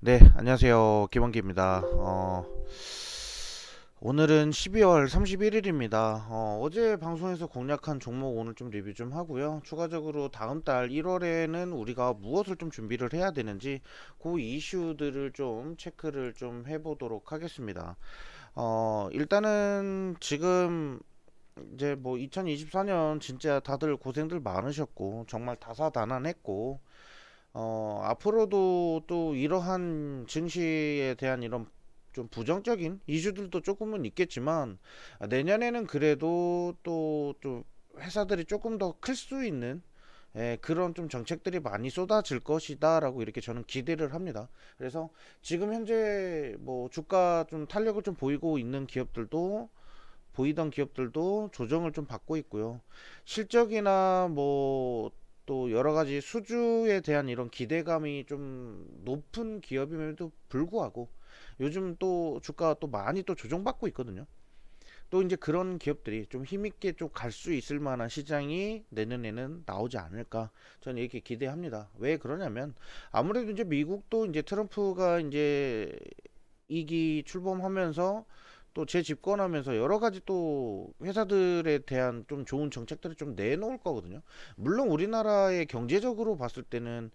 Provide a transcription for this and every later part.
네, 안녕하세요. 김원기입니다. 오늘은 12월 31일입니다. 어제 방송에서 공략한 종목 오늘 좀 리뷰 좀 하고요. 추가적으로 다음 달 1월에는 우리가 무엇을 좀 준비를 해야 되는지 그 이슈들을 좀 체크를 좀 해보도록 하겠습니다. 일단은 지금 이제 뭐 2024년 진짜 다들 고생들 많으셨고 정말 다사다난했고 앞으로도 또 이러한 증시에 대한 이런 좀 부정적인 이슈들도 조금은 있겠지만 내년에는 그래도 또 좀 회사들이 조금 더 클 수 있는 그런 좀 정책들이 많이 쏟아질 것이다라고 이렇게 저는 기대를 합니다. 그래서 지금 현재 뭐 주가 좀 탄력을 좀 보이고 있는 기업들도 보이던 기업들도 조정을 좀 받고 있고요. 실적이나 뭐 또 여러 가지 수주에 대한 이런 기대감이 좀 높은 기업임에도 불구하고 요즘 또 주가가 또 많이 또 조정받고 있거든요. 또 이제 그런 기업들이 좀 힘있게 좀 갈 수 있을 만한 시장이 내년에는 나오지 않을까 저는 이렇게 기대합니다. 왜 그러냐면 아무래도 이제 미국도 이제 트럼프가 이제 2기 출범하면서 또 재집권하면서 여러 가지 또 회사들에 대한 좀 좋은 정책들을 좀 내놓을 거거든요. 물론 우리나라의 경제적으로 봤을 때는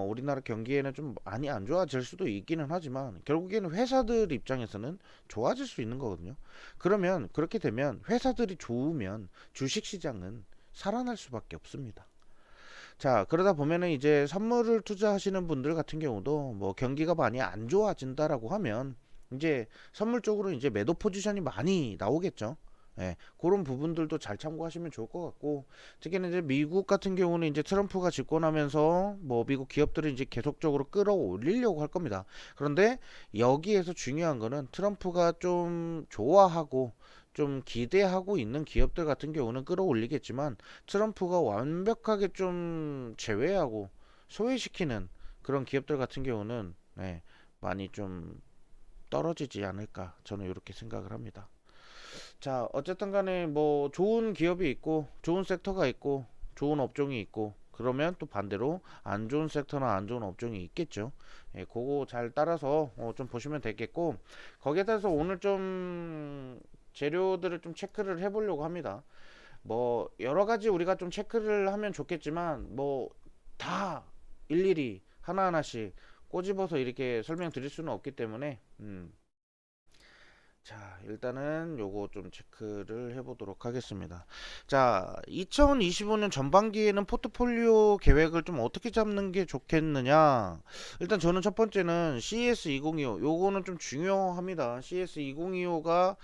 우리나라 경기에는 좀 많이 안 좋아질 수도 있기는 하지만 결국에는 회사들 입장에서는 좋아질 수 있는 거거든요. 그러면 그렇게 되면 회사들이 좋으면 주식시장은 살아날 수밖에 없습니다. 자, 그러다 보면은 이제 선물을 투자하시는 분들 같은 경우도 뭐 경기가 많이 안 좋아진다라고 하면 이제 선물 쪽으로 이제 매도 포지션이 많이 나오겠죠. 예, 그런 부분들도 잘 참고하시면 좋을 것 같고, 특히는 이제 미국 같은 경우는 이제 트럼프가 집권하면서 뭐 미국 기업들을 이제 계속적으로 끌어올리려고 할 겁니다. 그런데 여기에서 중요한 거는 트럼프가 좀 좋아하고 좀 기대하고 있는 기업들 같은 경우는 끌어올리겠지만 트럼프가 완벽하게 좀 제외하고 소외시키는 그런 기업들 같은 경우는 많이 좀 떨어지지 않을까 저는 이렇게 생각을 합니다. 자, 어쨌든 간에 뭐 좋은 기업이 있고 좋은 섹터가 있고 좋은 업종이 있고 그러면 또 반대로 안 좋은 섹터나 안 좋은 업종이 있겠죠. 그거 잘 따라서 좀 보시면 되겠고 거기에 따라서 오늘 좀 재료들을 좀 체크를 해보려고 합니다. 뭐 여러 가지 우리가 좀 체크를 하면 좋겠지만 뭐 다 일일이 하나하나씩 꼬집어서 이렇게 설명드릴 수는 없기 때문에 자, 일단은 요거 좀 체크를 해보도록 하겠습니다. 자, 2025년 전반기에는 포트폴리오 계획을 좀 어떻게 잡는 게 좋겠느냐? 일단 저는 첫 번째는 CS2025 요거는 좀 중요합니다. CS2025가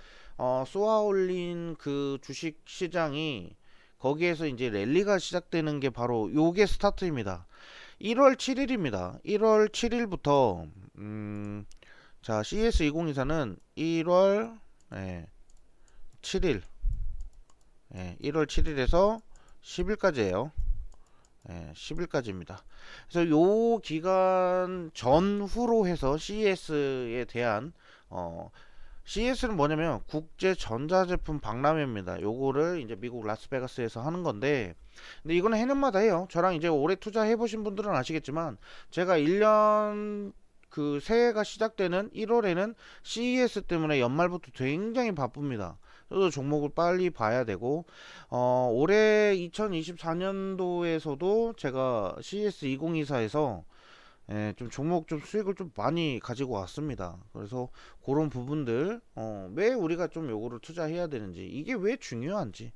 쏘아 올린 그 주식 시장이 거기에서 이제 랠리가 시작되는 게 바로 요게 스타트입니다. 1월 7일입니다. 1월 7일부터 자, CS2024는 1월 7일, 1월 7일에서 10일까지예요. 10일까지입니다. 그래서 요 기간 전후로 해서 CES에 대한 CES는 뭐냐면 국제 전자제품 박람회입니다. 요거를 이제 미국 라스베가스에서 하는 건데 근데 이거는 해년마다 해요. 저랑 이제 올해 투자해 보신 분들은 아시겠지만 제가 1년 그 새해가 시작되는 1월에는 CES 때문에 연말부터 굉장히 바쁩니다. 그래서 종목을 빨리 봐야 되고 올해 2024년도에서도 제가 CS 2024에서 좀 종목 좀 수익을 좀 많이 가지고 왔습니다. 그래서 그런 부분들 왜 우리가 좀 요거를 투자해야 되는지 이게 왜 중요한지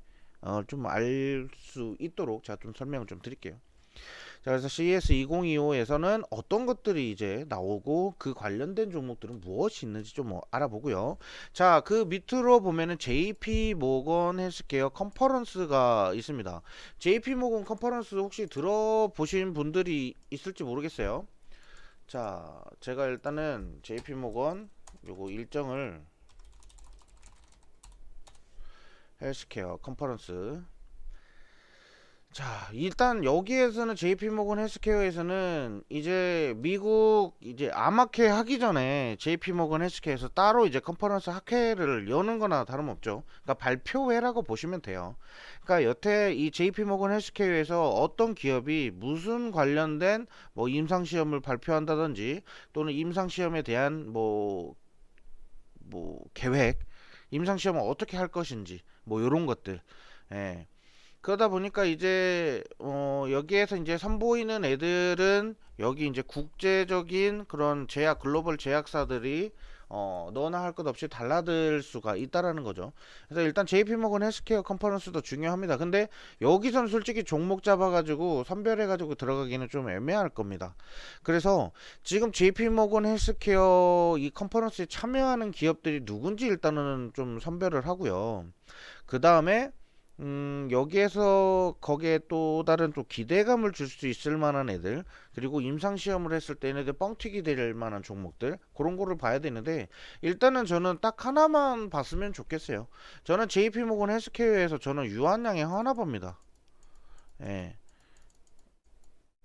좀 알 수 있도록 제가 좀 설명을 좀 드릴게요. 자, 그래서 CS2025에서는 어떤 것들이 이제 나오고 그 관련된 종목들은 무엇이 있는지 좀 알아보고요. 자, 그 밑으로 보면은 JP 모건 헬스케어 컨퍼런스가 있습니다. JP 모건 컨퍼런스 혹시 들어보신 분들이 있을지 모르겠어요. 자, 제가 일단은 JP 모건 요거 일정을 헬스케어 컨퍼런스 자, 일단 여기에서는 JP모건 헬스케어에서는 이제 미국 이제 암학회 하기 전에 JP모건 헬스케어에서 따로 이제 컨퍼런스 학회를 여는 거나 다름없죠. 그러니까 발표회라고 보시면 돼요. 그러니까 여태 이 JP모건 헬스케어에서 어떤 기업이 무슨 관련된 뭐 임상시험을 발표한다든지 또는 임상시험에 대한 뭐 계획, 임상시험을 어떻게 할 것인지 뭐 요런 것들. 예. 그러다 보니까 이제 여기에서 이제 선보이는 애들은 여기 이제 국제적인 그런 제약 글로벌 제약사들이 너나 할 것 없이 달라들 수가 있다라는 거죠. 그래서 일단 JP모건 헬스케어 컨퍼런스도 중요합니다. 근데 여기선 솔직히 종목 잡아가지고 선별해가지고 들어가기는 좀 애매할 겁니다. 그래서 지금 JP모건 헬스케어 이 컨퍼런스에 참여하는 기업들이 누군지 일단은 좀 선별을 하고요. 그 다음에 여기에서 거기에 또 다른 또 기대감을 줄 수 있을 만한 애들, 그리고 임상시험을 했을 때 얘네들 뻥튀기 될 만한 종목들, 그런 거를 봐야 되는데, 일단은 저는 딱 하나만 봤으면 좋겠어요. 저는 JP모건 헬스케어에서 저는 유한양행 하나 봅니다. 예.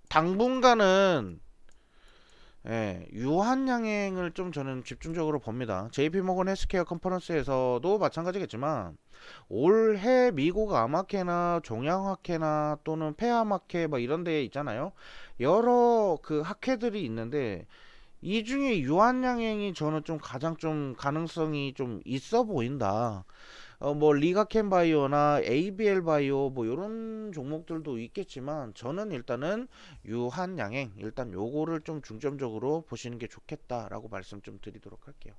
당분간은 유한양행을 좀 저는 집중적으로 봅니다. JP모건 헬스케어 컨퍼런스에서도 마찬가지겠지만 올해 미국 암학회나 종양학회나 또는 폐암학회 뭐 이런 데 있잖아요. 여러 그 학회들이 있는데 이 중에 유한양행이 저는 좀 가장 좀 가능성이 좀 있어 보인다. 뭐 리가켄 바이오나 ABL 바이오 뭐 이런 종목들도 있겠지만 저는 일단은 유한양행 일단 요거를 좀 중점적으로 보시는 게 좋겠다라고 말씀 좀 드리도록 할게요.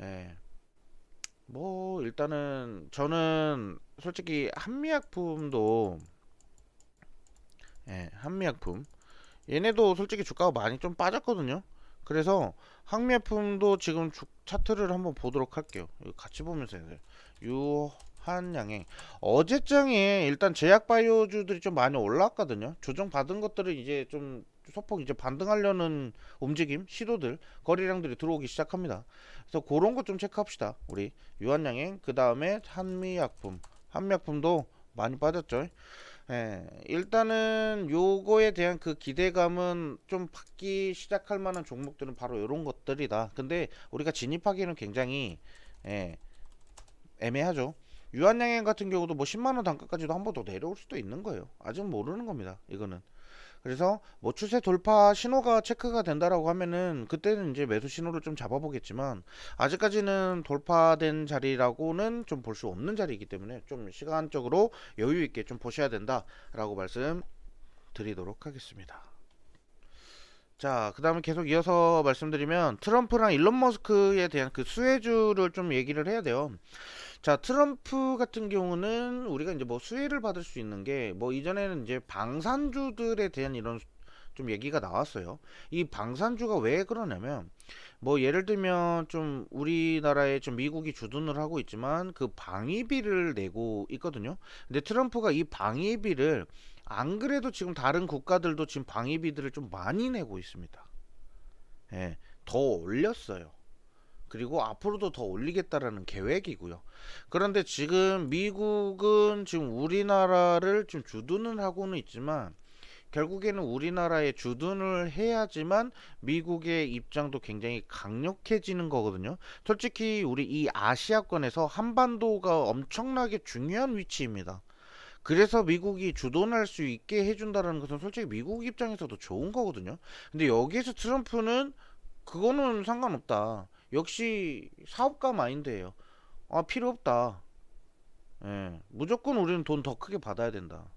예. 뭐 일단은 저는 솔직히 한미약품도 한미약품 얘네도 솔직히 주가가 많이 좀 빠졌거든요. 그래서 한미약품도 지금 차트를 한번 보도록 할게요. 이거 같이 보면서 해야 돼요. 유한양행 어제장에 일단 제약바이오주들이 좀 많이 올라왔거든요. 조정 받은 것들은 이제 좀 소폭 이제 반등하려는 움직임 시도들 거래량들이 들어오기 시작합니다. 그래서 그런 거 좀 체크합시다. 우리 유한양행 그 다음에 한미약품도 많이 빠졌죠. 일단은 요거에 대한 그 기대감은 좀 받기 시작할 만한 종목들은 바로 이런 것들이다. 근데 우리가 진입하기는 굉장히 예, 애매하죠. 유한양행 같은 경우도 뭐 10만원 단가까지도 한 번 더 내려올 수도 있는 거예요. 아직 모르는 겁니다. 이거는. 그래서 뭐 추세 돌파 신호가 체크가 된다라고 하면은 그때는 이제 매수 신호를 좀 잡아보겠지만 아직까지는 돌파된 자리라고는 좀 볼 수 없는 자리이기 때문에 좀 시간적으로 여유 있게 좀 보셔야 된다라고 말씀드리도록 하겠습니다. 자, 그 다음에 계속 이어서 말씀드리면 트럼프랑 일론 머스크에 대한 그 수혜주를 좀 얘기를 해야 돼요. 자, 트럼프 같은 경우는 우리가 이제 뭐 수혜를 받을 수 있는 게 뭐 이전에는 이제 방산주들에 대한 이런 좀 얘기가 나왔어요. 이 방산주가 왜 그러냐면 뭐 예를 들면 좀 우리나라에 좀 미국이 주둔을 하고 있지만 그 방위비를 내고 있거든요. 근데 트럼프가 이 방위비를 안 그래도 지금 다른 국가들도 지금 방위비들을 좀 많이 내고 있습니다. 예, 더 올렸어요. 그리고 앞으로도 더 올리겠다라는 계획이고요. 그런데 지금 미국은 지금 우리나라를 좀 주둔을 하고는 있지만 결국에는 우리나라에 주둔을 해야지만 미국의 입장도 굉장히 강력해지는 거거든요. 솔직히 우리 이 아시아권에서 한반도가 엄청나게 중요한 위치입니다. 그래서 미국이 주둔할 수 있게 해준다는 것은 솔직히 미국 입장에서도 좋은 거거든요. 근데 여기에서 트럼프는 그거는 상관없다. 역시 사업가 마인드예요. 아, 필요 없다. 무조건 우리는 돈 더 크게 받아야 된다.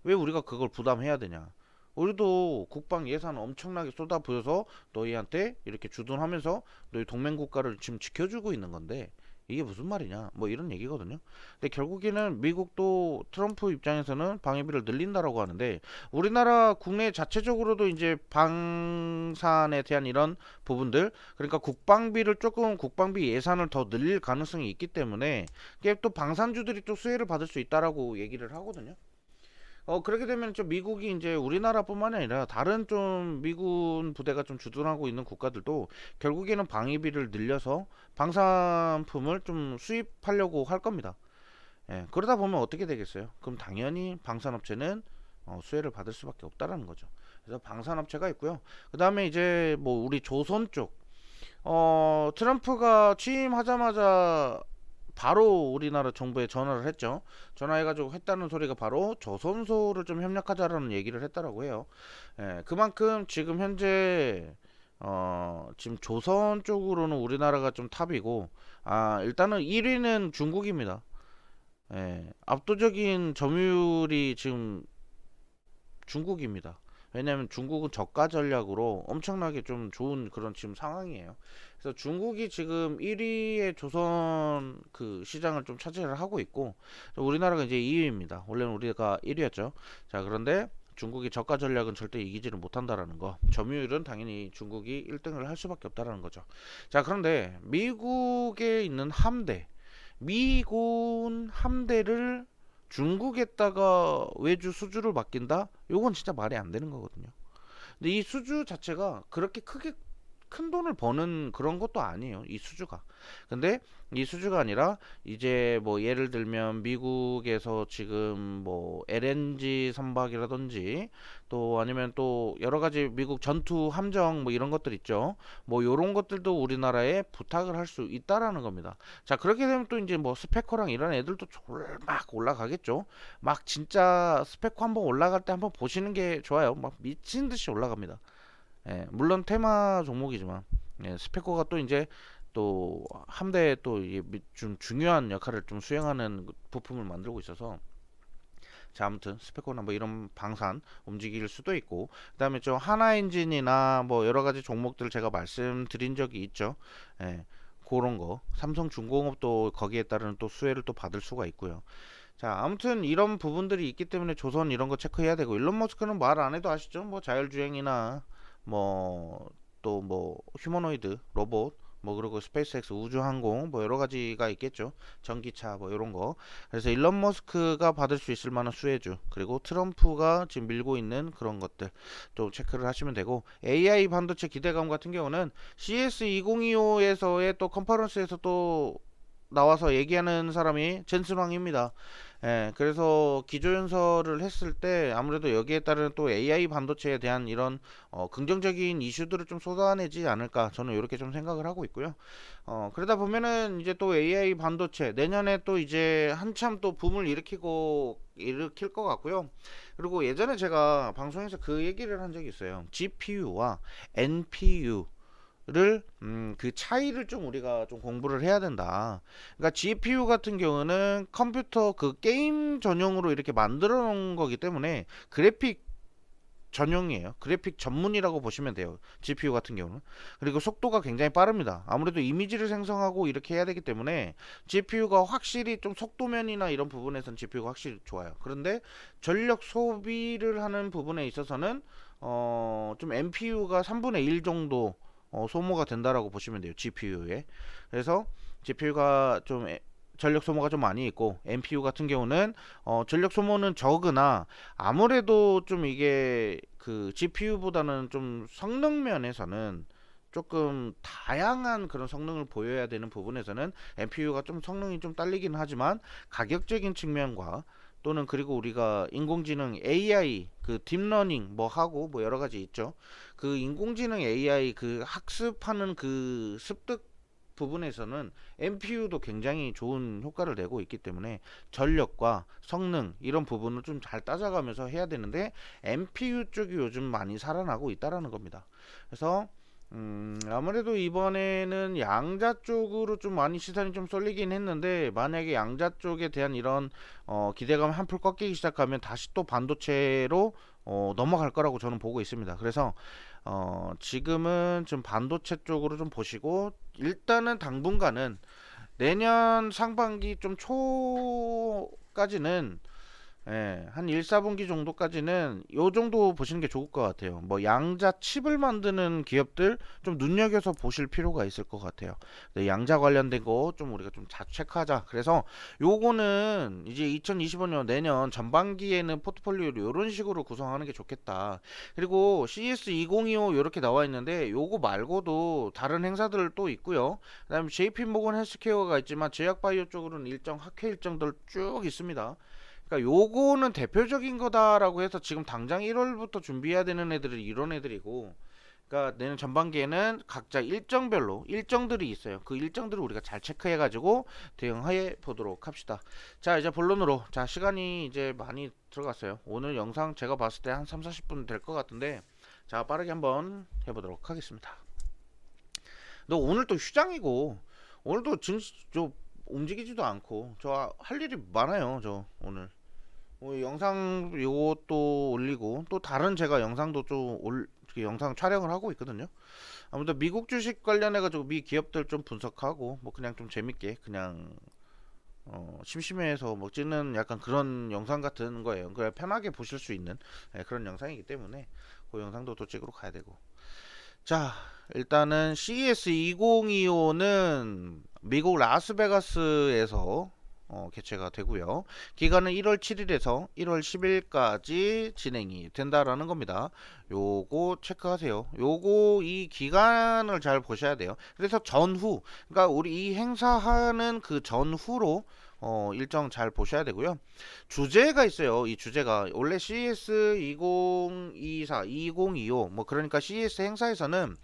왜 우리가 그걸 부담해야 되냐? 우리도 국방 예산 엄청나게 쏟아부어서 너희한테 이렇게 주둔하면서 너희 동맹 국가를 지금 지켜주고 있는 건데 이게 무슨 말이냐? 뭐 이런 얘기거든요. 근데 결국에는 미국도 트럼프 입장에서는 방위비를 늘린다라고 하는데 우리나라 국내 자체적으로도 이제 방산에 대한 이런 부분들 그러니까 국방비를 조금 국방비 예산을 더 늘릴 가능성이 있기 때문에 이게 또 방산주들이 또 수혜를 받을 수 있다라고 얘기를 하거든요. 그렇게 되면 좀 미국이 이제 우리나라뿐만 아니라 다른 좀 미군 부대가 좀 주둔하고 있는 국가들도 결국에는 방위비를 늘려서 방산품을 좀 수입하려고 할 겁니다. 그러다 보면 어떻게 되겠어요? 그럼 당연히 방산업체는 수혜를 받을 수밖에 없다라는 거죠. 그래서 방산업체가 있고요. 그 다음에 이제 뭐 우리 조선 쪽, 트럼프가 취임하자마자 바로 우리나라 정부에 전화를 했죠. 전화해가지고 했다는 소리가 바로 조선소를 좀 협력하자라는 얘기를 했다라고 해요. 예, 그만큼 지금 현재 지금 조선 쪽으로는 우리나라가 좀 탑이고, 일단은 1위는 중국입니다. 예, 압도적인 점유율이 지금 중국입니다. 왜냐하면 중국은 저가 전략으로 엄청나게 좀 좋은 그런 지금 상황이에요. 그래서 중국이 지금 1위의 조선 그 시장을 좀 차지를 하고 있고, 우리나라가 이제 2위입니다. 원래는 우리가 1위였죠. 자, 그런데 중국이 저가 전략은 절대 이기지를 못한다라는 거. 점유율은 당연히 중국이 1등을 할 수밖에 없다라는 거죠. 자, 그런데 미국에 있는 함대, 미군 함대를 중국에다가 외주 수주를 맡긴다? 요건 진짜 말이 안 되는 거거든요. 근데 이 수주 자체가 그렇게 크게 큰 돈을 버는 그런 것도 아니에요. 이 수주가. 근데 이 수주가 아니라 이제 뭐 예를 들면 미국에서 지금 뭐 LNG 선박이라든지 또 아니면 또 여러 가지 미국 전투 함정 뭐 이런 것들 있죠. 뭐 요런 것들도 우리나라에 부탁을 할 수 있다라는 겁니다. 자, 그렇게 되면 또 이제 뭐 스페커랑 이런 애들도 막 올라가겠죠. 막 진짜 스페커 한번 올라갈 때 한번 보시는 게 좋아요. 막 미친 듯이 올라갑니다. 예, 물론 테마 종목이지만, 예, 스페코가 또 이제 또 함대에 또 이게 좀 중요한 역할을 좀 수행하는 부품을 만들고 있어서, 자, 아무튼 스페코나 뭐 이런 방산 움직일 수도 있고, 그다음에 좀 하나 엔진이나 뭐 여러 가지 종목들 제가 말씀드린 적이 있죠. 예, 그런 거 삼성중공업도 거기에 따른 또 수혜를 또 받을 수가 있고요. 자, 아무튼 이런 부분들이 있기 때문에 조선 이런 거 체크해야 되고, 일론 머스크는 말 안 해도 아시죠? 뭐 자율주행이나 뭐 또 뭐 휴머노이드 로봇 뭐 그리고 스페이스X 우주항공 뭐 여러 가지가 있겠죠. 전기차 뭐 이런 거. 그래서 일론 머스크가 받을 수 있을 만한 수혜주, 그리고 트럼프가 지금 밀고 있는 그런 것들 또 체크를 하시면 되고, AI 반도체 기대감 같은 경우는 CS 2025에서의 또 컨퍼런스에서 또 나와서 얘기하는 사람이 젠슨 황입니다. 예, 그래서 기조연설을 했을 때 아무래도 여기에 따른 또 AI 반도체에 대한 이런 긍정적인 이슈들을 좀 쏟아내지 않을까, 저는 이렇게 좀 생각을 하고 있고요. 그러다 보면은 이제 또 AI 반도체 내년에 또 이제 한참 또 붐을 일으킬 것 같고요. 그리고 예전에 제가 방송에서 그 얘기를 한 적이 있어요. GPU와 NPU 를 그 차이를 좀 우리가 좀 공부를 해야 된다. 그러니까 GPU 같은 경우는 컴퓨터 그 게임 전용으로 이렇게 만들어 놓은 거기 때문에 그래픽 전용이에요. 그래픽 전문이라고 보시면 돼요. GPU 같은 경우는. 그리고 속도가 굉장히 빠릅니다. 아무래도 이미지를 생성하고 이렇게 해야 되기 때문에 GPU가 확실히 좀 속도면이나 이런 부분에서는 GPU가 확실히 좋아요. 그런데 전력 소비를 하는 부분에 있어서는 좀 NPU가 3분의 1 정도 소모가 된다라고 보시면 돼요. GPU에. 그래서 GPU가 좀 전력 소모가 좀 많이 있고, NPU 같은 경우는 전력 소모는 적으나 아무래도 좀 이게 그 GPU보다는 좀 성능 면에서는 조금 다양한 그런 성능을 보여야 되는 부분에서는 NPU가 좀 성능이 좀 딸리긴 하지만, 가격적인 측면과 또는 그리고 우리가 인공지능 AI 그 딥러닝 뭐 하고 뭐 여러 가지 있죠. 그 인공지능 AI 그 학습하는 그 습득 부분에서는 NPU도 굉장히 좋은 효과를 내고 있기 때문에 전력과 성능 이런 부분을 좀 잘 따져가면서 해야 되는데, NPU 쪽이 요즘 많이 살아나고 있다라는 겁니다. 그래서 아무래도 이번에는 양자 쪽으로 좀 많이 시선이 좀 쏠리긴 했는데, 만약에 양자 쪽에 대한 이런 기대감이 한풀 꺾이기 시작하면 다시 또 반도체로 넘어갈 거라고 저는 보고 있습니다. 그래서 지금은 좀 반도체 쪽으로 좀 보시고, 일단은 당분간은 내년 상반기 좀 초까지는, 예, 한 1, 4분기 정도까지는 요 정도 보시는 게 좋을 것 같아요. 뭐 양자 칩을 만드는 기업들 좀 눈여겨서 보실 필요가 있을 것 같아요. 네, 양자 관련된 거 좀 우리가 좀 자주 체크하자. 그래서 요거는 이제 2025년 내년 전반기에는 포트폴리오를 요런 식으로 구성하는 게 좋겠다. 그리고 CS 2025 이렇게 나와 있는데 요거 말고도 다른 행사들 또 있고요. 그다음에 JP 모건 헬스케어가 있지만 제약바이오 쪽으로는 일정 학회 일정들 쭉 있습니다. 그러니까 요거는 대표적인 거다라고 해서 지금 당장 1월부터 준비해야 되는 애들이 이런 애들이고, 그러니까 내년 전반기에는 각자 일정들이 있어요. 그 일정들을 우리가 잘 체크해가지고 대응해 보도록 합시다. 자, 이제 본론으로. 자, 시간이 이제 많이 들어갔어요. 오늘 영상 제가 봤을 때 한 3, 40분 될 것 같은데, 자, 빠르게 한번 해보도록 하겠습니다. 너 오늘 또 휴장이고, 오늘도 저 움직이지도 않고, 저 할 일이 많아요. 저 오늘. 영상 요것도 올리고 또 다른 제가 영상도 영상 촬영을 하고 있거든요. 아무튼 미국 주식 관련해 가지고 미 기업들 좀 분석하고 뭐 그냥 좀 재밌게 그냥 심심해서 뭐 찍는 약간 그런 영상 같은 거예요. 그냥 편하게 보실 수 있는 그런 영상이기 때문에 그 영상도 또 찍으러 가야 되고. 자, 일단은 CES 2025는 미국 라스베가스에서 개최가 되고요. 기간은 1월 7일에서 1월 10일까지 진행이 된다라는 겁니다. 요거 체크하세요. 요거 이 기간을 잘 보셔야 돼요. 그래서 전후, 그러니까 우리 이 행사하는 그 전후로 일정 잘 보셔야 되고요. 주제가 있어요. 이 주제가 원래 CES 2024, 2025 뭐 그러니까 CES 행사에서는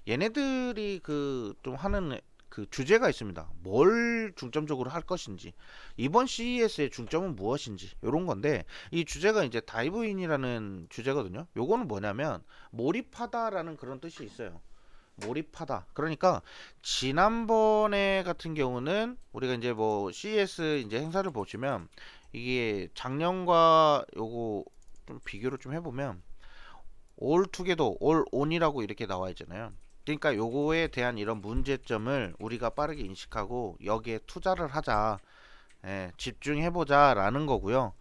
얘네들이 그 좀 하는 그 주제가 있습니다. 뭘 중점적으로 할 것인지, 이번 CES의 중점은 무엇인지, 이런 건데, 이 주제가 이제 다이브인이라는 주제거든요. 요거는 뭐냐면, 몰입하다라는 그런 뜻이 있어요. 몰입하다. 그러니까, 지난번에 같은 경우는, 우리가 이제 뭐, CES 이제 행사를 보시면, 이게 작년과 요거 좀 비교를 좀 해보면, 올 투게더, 올 온이라고 이렇게 나와 있잖아요. 그러니까 요거에 대한 이런 문제점을 우리가 빠르게 인식하고 여기에 투자를 하자, 집중해보자 라는 거고요.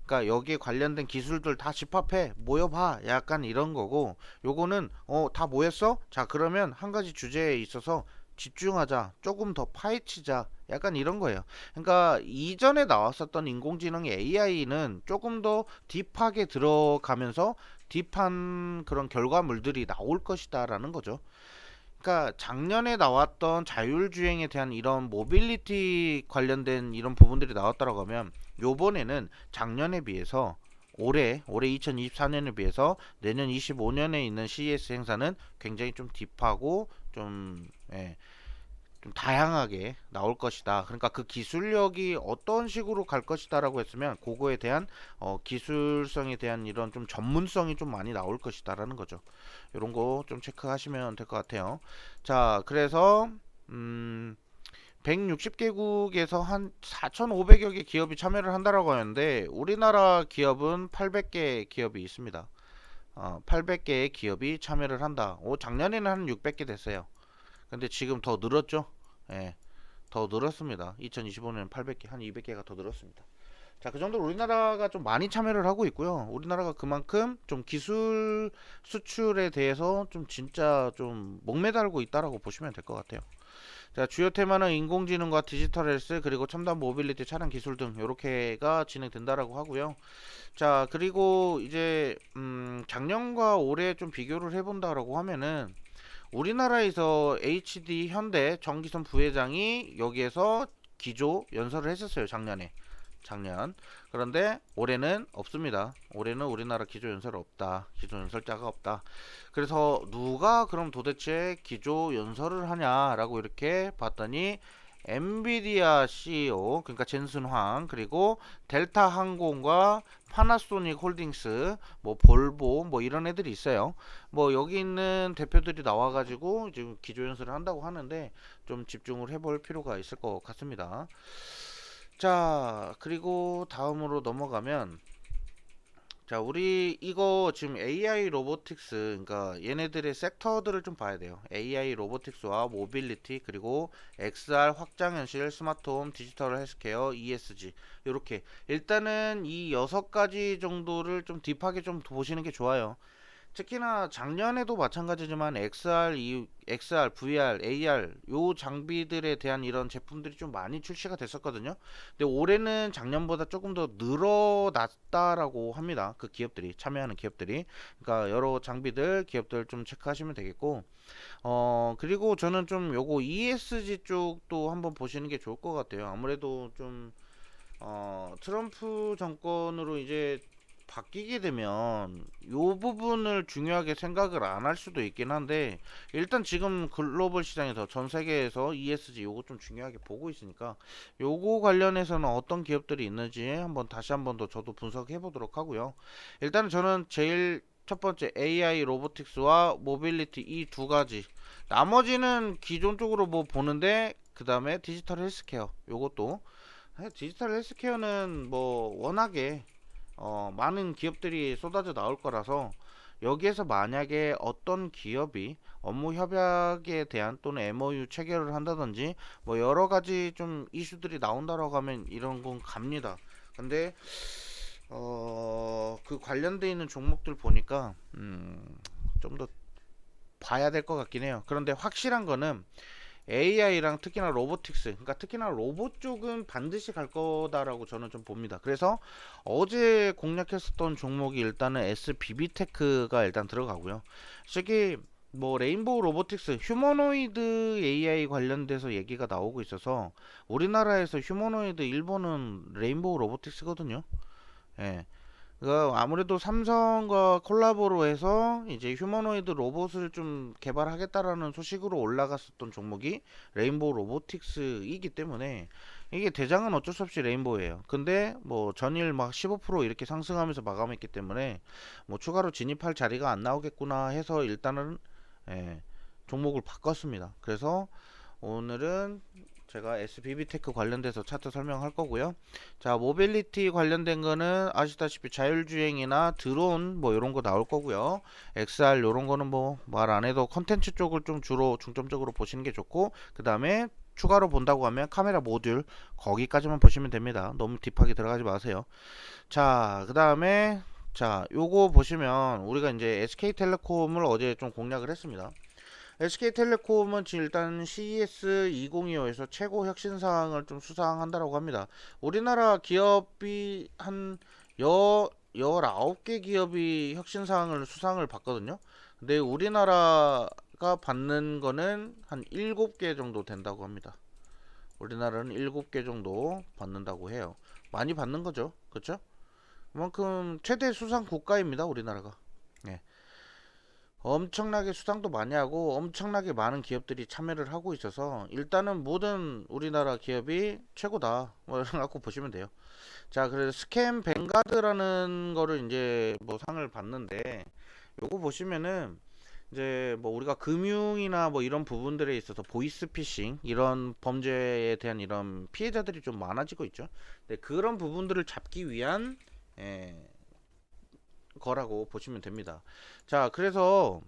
그러니까 여기에 관련된 기술들 다 집합해 모여봐 약간 이런 거고, 요거는 다 모였어? 자, 그러면 한 가지 주제에 있어서 집중하자, 조금 더 파헤치자 약간 이런 거예요. 그러니까 이전에 나왔었던 인공지능 AI는 조금 더 딥하게 들어가면서 딥한 그런 결과물들이 나올 것이다 라는 거죠. 그러니까 작년에 나왔던 자율주행에 대한 이런 모빌리티 관련된 이런 부분들이 나왔다고 하면, 요번에는 작년에 비해서 올해 2024년에 비해서 내년 25년에 있는 CES 행사는 굉장히 좀 딥하고 좀 다양하게 나올 것이다. 그러니까 그 기술력이 어떤 식으로 갈 것이다라고 했으면 그거에 대한 기술성에 대한 이런 좀 전문성이 좀 많이 나올 것이다라는 거죠. 이런 거 좀 체크하시면 될 것 같아요. 자, 그래서 160개국에서 한 4,500여 개 기업이 참여를 한다라고 하는데, 우리나라 기업은 800개 기업이 있습니다. 800개의 기업이 참여를 한다. 작년에는 한 600개 됐어요. 근데 지금 더 늘었죠? 예, 더 늘었습니다. 2025년 800개, 한 200개가 더 늘었습니다. 자, 그 정도로 우리나라가 좀 많이 참여를 하고 있고요. 우리나라가 그만큼 좀 기술 수출에 대해서 좀 진짜 좀 목매달고 있다라고 보시면 될 것 같아요. 자, 주요 테마는 인공지능과 디지털 헬스 그리고 첨단 모빌리티 차량 기술 등 요렇게가 진행된다라고 하고요. 자, 그리고 이제 작년과 올해 좀 비교를 해본다라고 하면은, 우리나라에서 HD 현대 정기선 부회장이 여기에서 기조 연설을 했었어요. 작년. 그런데 올해는 없습니다. 올해는 우리나라 기조 연설 없다. 기조 연설자가 없다. 그래서 누가 그럼 도대체 기조 연설을 하냐라고 이렇게 봤더니, 엔비디아 CEO 그러니까 젠슨 황, 그리고 델타 항공과 파나소닉 홀딩스, 뭐 볼보 뭐 이런 애들이 있어요. 뭐 여기 있는 대표들이 나와가지고 지금 기조 연설을 한다고 하는데, 좀 집중을 해볼 필요가 있을 것 같습니다. 자, 그리고 다음으로 넘어가면, 자, 우리 이거 지금 AI 로보틱스, 그러니까 얘네들의 섹터들을 좀 봐야 돼요. AI 로보틱스와 모빌리티, 그리고 XR 확장현실, 스마트홈, 디지털 헬스케어, ESG. 요렇게 일단은 이 6가지 정도를 좀 딥하게 좀 보시는 게 좋아요. 특히나 작년에도 마찬가지지만 XR, VR, AR 요 장비들에 대한 이런 제품들이 좀 많이 출시가 됐었거든요. 근데 올해는 작년보다 조금 더 늘어났다라고 합니다. 그 기업들이 참여하는 기업들이. 그러니까 여러 장비들 기업들 좀 체크하시면 되겠고, 그리고 저는 좀 요거 ESG 쪽도 한번 보시는 게 좋을 것 같아요. 아무래도 좀 트럼프 정권으로 이제 바뀌게 되면 요 부분을 중요하게 생각을 안 할 수도 있긴 한데, 일단 지금 글로벌 시장에서 전 세계에서 ESG 요거 좀 중요하게 보고 있으니까 요거 관련해서는 어떤 기업들이 있는지 한번 다시 한번 더 저도 분석해 보도록 하고요. 일단은 저는 제일 첫 번째 AI 로보틱스와 모빌리티 이 두 가지, 나머지는 기존적으로 뭐 보는데, 그 다음에 디지털 헬스케어 요것도, 디지털 헬스케어는 뭐 워낙에 많은 기업들이 쏟아져 나올 거라서, 여기에서 만약에 어떤 기업이 업무 협약에 대한 또는 MOU 체결을 한다든지 뭐 여러 가지 좀 이슈들이 나온다라고 하면 이런 건 갑니다. 근데 그 관련돼 있는 종목들 보니까 좀 더 봐야 될 것 같긴 해요. 그런데 확실한 거는 AI랑 특히나 로보틱스, 그러니까 특히나 로봇 쪽은 반드시 갈 거다라고 저는 좀 봅니다. 그래서 어제 공략했었던 종목이 일단은 SBB테크가 일단 들어가고요. 특히 뭐 레인보우 로보틱스, 휴머노이드 AI 관련돼서 얘기가 나오고 있어서, 우리나라에서 휴머노이드 일본은 레인보우 로보틱스거든요. 예. 아무래도 삼성과 콜라보로 해서 이제 휴머노이드 로봇을 좀 개발하겠다라는 소식으로 올라갔었던 종목이 레인보우 로보틱스이기 때문에, 이게 대장은 어쩔 수 없이 레인보우예요. 근데 뭐 전일 막 15% 이렇게 상승하면서 마감했기 때문에 뭐 추가로 진입할 자리가 안 나오겠구나 해서 일단은, 예, 종목을 바꿨습니다. 그래서 오늘은 제가 SBB테크 관련돼서 차트 설명할 거고요. 자, 모빌리티 관련된 거는 아시다시피 자율주행이나 드론 뭐 이런 거 나올 거고요. XR 이런 거는 뭐 말 안 해도 컨텐츠 쪽을 좀 주로 중점적으로 보시는 게 좋고, 그 다음에 추가로 본다고 하면 카메라 모듈 거기까지만 보시면 됩니다. 너무 딥하게 들어가지 마세요. 자, 그 다음에 자, 요거 보시면 우리가 이제 SK텔레콤을 어제 좀 공략을 했습니다. SK텔레콤은 지금 일단 CES 2025에서 최고 혁신사항을 좀 수상한다라고 합니다. 우리나라 기업이 한 19개 기업이 혁신사항을 수상을 받거든요. 근데 우리나라가 받는 거는 한 7개 정도 된다고 합니다. 우리나라는 7개 정도 받는다고 해요. 많이 받는 거죠. 그렇죠? 그만큼 최대 수상 국가입니다, 우리나라가. 네. 엄청나게 수상도 많이 하고 엄청나게 많은 기업들이 참여를 하고 있어서, 일단은 모든 우리나라 기업이 최고다 뭐 갖고 보시면 돼요. 자, 그래서 스캠 뱅가드라는 거를 이제 뭐 상을 받는데, 요거 보시면은 이제 뭐 우리가 금융이나 뭐 이런 부분들에 있어서 보이스피싱 이런 범죄에 대한 이런 피해자들이 좀 많아지고 있죠. 근데 그런 부분들을 잡기 위한, 예, 거라고 보시면 됩니다. 자, 그래서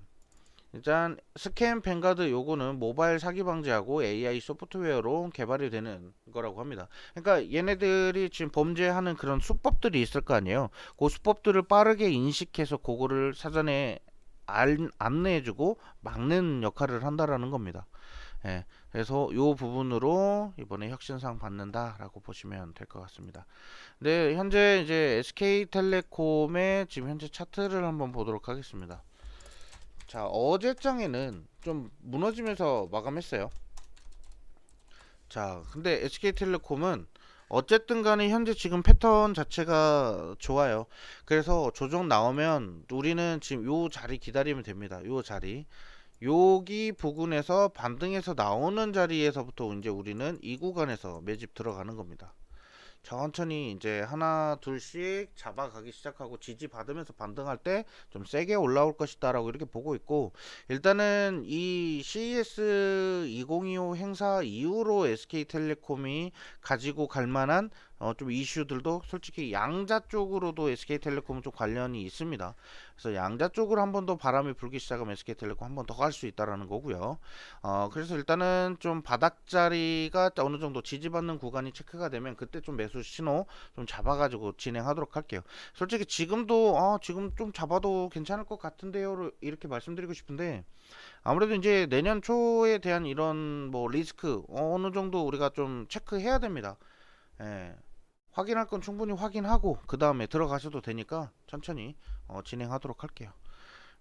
일단 스캠 뱅가드 요거는 모바일 사기 방지하고 AI 소프트웨어로 개발이 되는 거라고 합니다. 그러니까 얘네들이 지금 범죄하는 그런 수법들이 있을 거 아니에요. 그 수법들을 빠르게 인식해서 그거를 사전에 안내해주고 막는 역할을 한다라는 겁니다. 예, 그래서 요 부분으로 이번에 혁신상 받는다라고 보시면 될 것 같습니다. 네, 현재 이제 SK텔레콤의 지금 현재 차트를 한번 보도록 하겠습니다. 자, 어제장에는 좀 무너지면서 마감했어요. 자, 근데 SK텔레콤은 어쨌든 간에 현재 지금 패턴 자체가 좋아요. 그래서 조정 나오면 우리는 지금 요 자리 기다리면 됩니다. 요 자리. 여기 부근에서 반등해서 나오는 자리에서부터 이제 우리는 이 구간에서 매집 들어가는 겁니다. 천천히 이제 하나 둘씩 잡아가기 시작하고 지지 받으면서 반등할 때 좀 세게 올라올 것이다 라고 이렇게 보고 있고, 일단은 이 CES 2025 행사 이후로 SK텔레콤이 가지고 갈 만한 좀 이슈들도 솔직히 양자 쪽으로도 SK텔레콤은 좀 관련이 있습니다. 그래서 양자 쪽으로 한 번 더 바람이 불기 시작하면 SK텔레콤 한 번 더 갈 수 있다라는 거고요. 그래서 일단은 좀 바닥자리가 어느 정도 지지받는 구간이 체크가 되면 그때 좀 매수 신호 좀 잡아가지고 진행하도록 할게요. 솔직히 지금도 지금 좀 잡아도 괜찮을 것 같은데요 이렇게 말씀드리고 싶은데, 아무래도 이제 내년 초에 대한 이런 뭐 리스크 어느 정도 우리가 좀 체크해야 됩니다. 예. 확인할 건 충분히 확인하고 그 다음에 들어가셔도 되니까 천천히 진행하도록 할게요.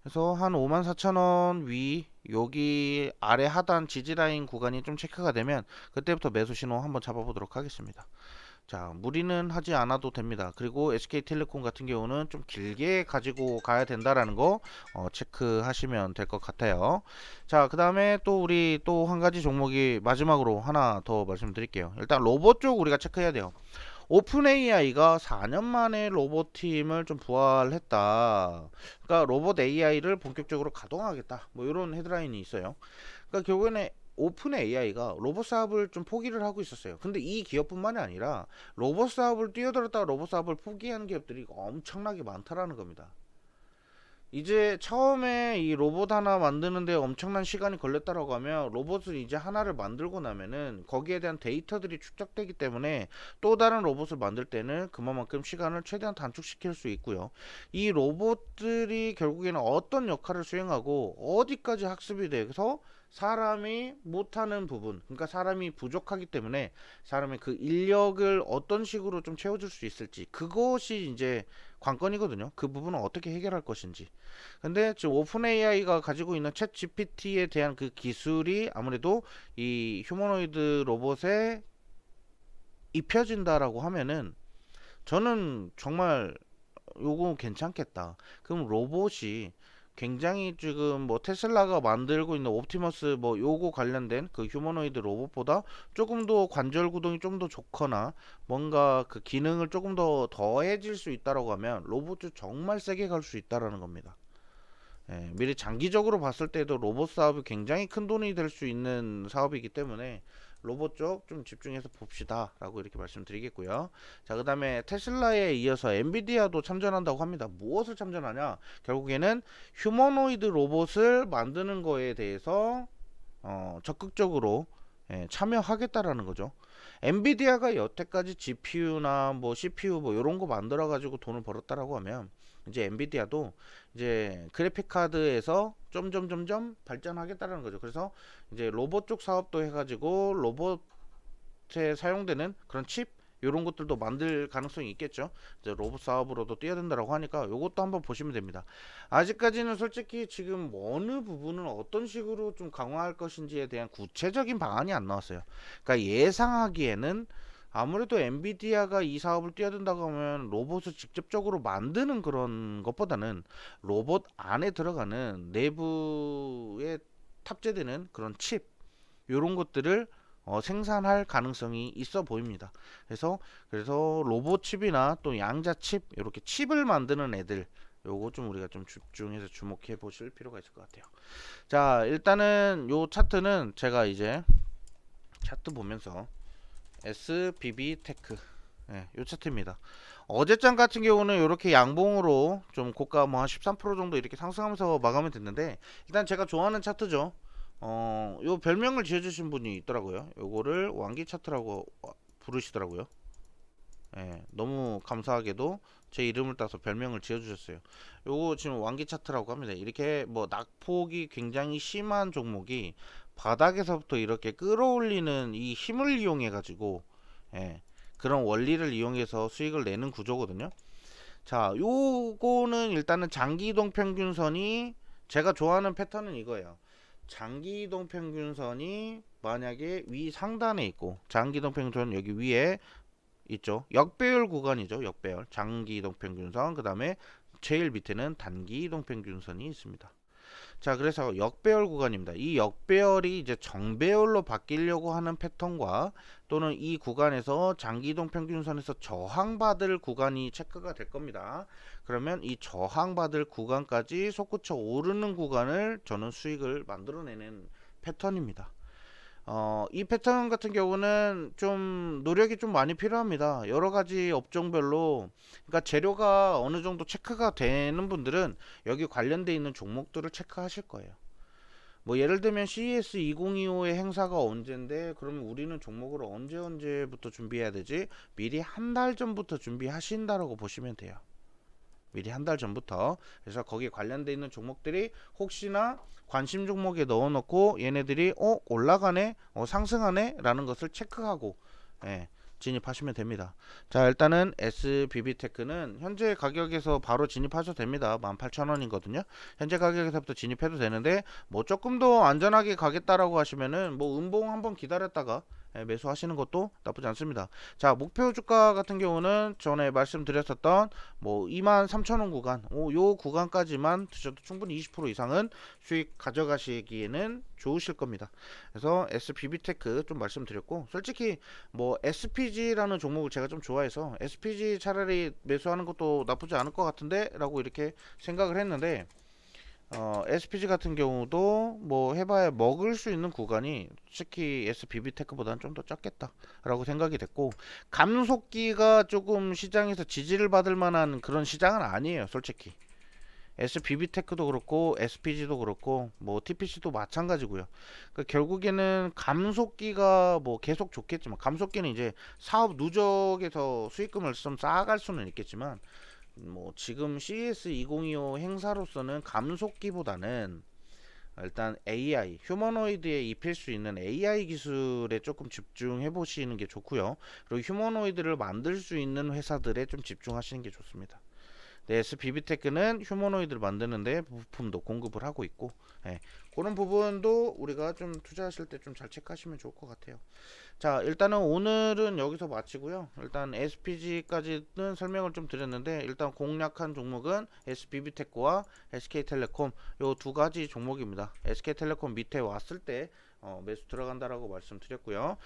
그래서 한 54,000원 위 여기 아래 하단 지지라인 구간이 좀 체크가 되면 그때부터 매수 신호 한번 잡아보도록 하겠습니다. 자, 무리는 하지 않아도 됩니다. 그리고 SK텔레콤 같은 경우는 좀 길게 가지고 가야 된다라는 거 체크하시면 될 것 같아요. 자, 그 다음에 또 우리 또 한 가지 종목이 마지막으로 하나 더 말씀드릴게요. 일단 로봇 쪽 우리가 체크해야 돼요. 오픈 AI가 4년 만에 로봇 팀을 좀 부활했다. 그러니까 로봇 AI를 본격적으로 가동하겠다. 뭐 이런 헤드라인이 있어요. 그러니까 결국에는 오픈 AI가 로봇 사업을 좀 포기를 하고 있었어요. 근데 이 기업뿐만이 아니라 로봇 사업을 뛰어들었다가 로봇 사업을 포기한 기업들이 엄청나게 많다라는 겁니다. 이제 처음에 이 로봇 하나 만드는데 엄청난 시간이 걸렸다라고 하면 로봇을 이제 하나를 만들고 나면은 거기에 대한 데이터들이 축적되기 때문에 또 다른 로봇을 만들 때는 그만큼 시간을 최대한 단축시킬 수 있고요. 이 로봇들이 결국에는 어떤 역할을 수행하고 어디까지 학습이 돼서 사람이 못하는 부분, 그러니까 사람이 부족하기 때문에 사람의 그 인력을 어떤 식으로 좀 채워줄 수 있을지, 그것이 이제 관건이거든요. 그 부분은 어떻게 해결할 것인지. 근데 지금 오픈 AI가 가지고 있는 챗 GPT에 대한 그 기술이 아무래도 이 휴머노이드 로봇에 입혀진다라고 하면은 저는 정말 요거 괜찮겠다. 그럼 로봇이 굉장히 지금 뭐 테슬라가 만들고 있는 옵티머스 뭐 요거 관련된 그 휴머노이드 로봇보다 조금 더 관절 구동이 좀 더 좋거나 뭔가 그 기능을 조금 더 더해질 수 있다라고 하면 로봇도 정말 세게 갈 수 있다라는 겁니다. 예, 미리 장기적으로 봤을 때도 로봇 사업이 굉장히 큰 돈이 될 수 있는 사업이기 때문에 로봇 쪽 좀 집중해서 봅시다 라고 이렇게 말씀드리겠고요. 자, 그 다음에 테슬라에 이어서 엔비디아도 참전한다고 합니다. 무엇을 참전하냐, 결국에는 휴머노이드 로봇을 만드는 거에 대해서 적극적으로 참여하겠다라는 거죠. 엔비디아가 여태까지 GPU나 뭐 CPU 뭐 이런 거 만들어 가지고 돈을 벌었다라고 하면 이제 엔비디아도 이제 그래픽 카드에서 점점점점 발전하겠다라는 거죠. 그래서 이제 로봇 쪽 사업도 해가지고 로봇에 사용되는 그런 칩 이런 것들도 만들 가능성이 있겠죠. 이제 로봇 사업으로도 뛰어든다라고 하니까 이것도 한번 보시면 됩니다. 아직까지는 솔직히 지금 어느 부분은 어떤 식으로 좀 강화할 것인지에 대한 구체적인 방안이 안 나왔어요. 그러니까 예상하기에는 아무래도 엔비디아가 이 사업을 뛰어든다고 하면 로봇을 직접적으로 만드는 그런 것보다는 로봇 안에 들어가는 내부에 탑재되는 그런 칩 이런 것들을 생산할 가능성이 있어 보입니다. 그래서 로봇 칩이나 또 양자 칩 이렇게 칩을 만드는 애들 요거 좀 우리가 좀 집중해서 주목해 보실 필요가 있을 것 같아요. 자, 일단은 요 차트는 제가 이제 차트 보면서 SBB 테크 요 차트입니다. 어제장 같은 경우는 이렇게 양봉으로 좀 고가 뭐 한 13% 정도 이렇게 상승하면서 마감이 됐는데 일단 제가 좋아하는 차트죠. 요 별명을 지어주신 분이 있더라고요. 요거를 왕기 차트라고 부르시더라고요. 너무 감사하게도 제 이름을 따서 별명을 지어주셨어요. 요거 지금 왕기 차트라고 합니다. 이렇게 뭐 낙폭이 굉장히 심한 종목이 바닥에서부터 이렇게 끌어올리는 이 힘을 이용해 가지고 그런 원리를 이용해서 수익을 내는 구조거든요. 자, 요거는 일단은 장기 이동 평균선이 제가 좋아하는 패턴은 이거예요. 장기 이동 평균선이 만약에 위 상단에 있고 장기 이동 평균선 여기 위에 있죠. 역배열 구간이죠. 역배열. 장기 이동 평균선. 그다음에 제일 밑에는 단기 이동 평균선이 있습니다. 자, 그래서 역배열 구간입니다. 이 역배열이 이제 정배열로 바뀌려고 하는 패턴과 또는 이 구간에서 장기이동 평균선에서 저항받을 구간이 체크가 될 겁니다. 그러면 이 저항받을 구간까지 솟구쳐 오르는 구간을 저는 수익을 만들어내는 패턴입니다. 이 패턴 같은 경우는 좀 노력이 좀 많이 필요합니다. 여러 가지 업종별로, 그러니까 재료가 어느 정도 체크가 되는 분들은 여기 관련돼 있는 종목들을 체크하실 거예요. 뭐 예를 들면 CES 2025의 행사가 언제인데 그러면 우리는 종목을 언제부터 준비해야 되지? 미리 한 달 전부터 준비하신다라고 보시면 돼요. 미리 한 달 전부터. 그래서 거기에 관련돼 있는 종목들이 혹시나 관심 종목에 넣어놓고 얘네들이 올라가네, 상승하네 라는 것을 체크하고 진입하시면 됩니다. 자, 일단은 SBB테크는 현재 가격에서 바로 진입하셔도 됩니다. 18,000원이거든요. 현재 가격에서부터 진입해도 되는데 뭐 조금 더 안전하게 가겠다라고 하시면은 뭐 음봉 한번 기다렸다가 매수하시는 것도 나쁘지 않습니다. 자, 목표 주가 같은 경우는 전에 말씀드렸었던 뭐 23,000원 구간, 요 구간까지만 드셔도 충분히 20% 이상은 수익 가져가시기에는 좋으실 겁니다. 그래서 SBB테크 좀 말씀드렸고, 솔직히 뭐 SPG라는 종목을 제가 좀 좋아해서 SPG 차라리 매수하는 것도 나쁘지 않을 것 같은데 라고 이렇게 생각을 했는데, SPG 같은 경우도 뭐 해봐야 먹을 수 있는 구간이 특히 SBB테크보다는 좀 더 작겠다라고 생각이 됐고, 감속기가 조금 시장에서 지지를 받을 만한 그런 시장은 아니에요, 솔직히. SBB테크도 그렇고 SPG도 그렇고 뭐 TPC도 마찬가지고요. 그러니까 결국에는 감속기가 뭐 계속 좋겠지만, 감속기는 이제 사업 누적에서 수익금을 좀 쌓아갈 수는 있겠지만, 뭐 지금 CES 2025 행사로서는 감속기보다는 일단 AI, 휴머노이드에 입힐 수 있는 AI 기술에 조금 집중해 보시는 게 좋고요. 그리고 휴머노이드를 만들 수 있는 회사들에 좀 집중하시는 게 좋습니다. 네, SBB테크는 휴머노이드를 만드는데 부품도 공급을 하고 있고, 예, 그런 부분도 우리가 좀 투자하실 때 좀 잘 체크하시면 좋을 것 같아요. 자, 일단은 오늘은 여기서 마치고요. 일단 SPG까지는 설명을 좀 드렸는데, 일단 공략한 종목은 SBB테크와 SK텔레콤 요 두 가지 종목입니다. SK텔레콤 밑에 왔을 때 매수 들어간다라고 말씀드렸고요.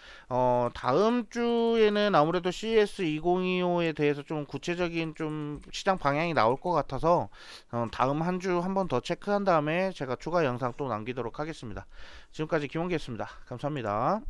다음 주에는 아무래도 CES 2025에 대해서 좀 구체적인 좀 시장 방향이 나올 것 같아서 다음 한 주 한 번 더 체크한 다음에 제가 추가 영상 또 남기도록 하겠습니다. 지금까지 김원기였습니다. 감사합니다.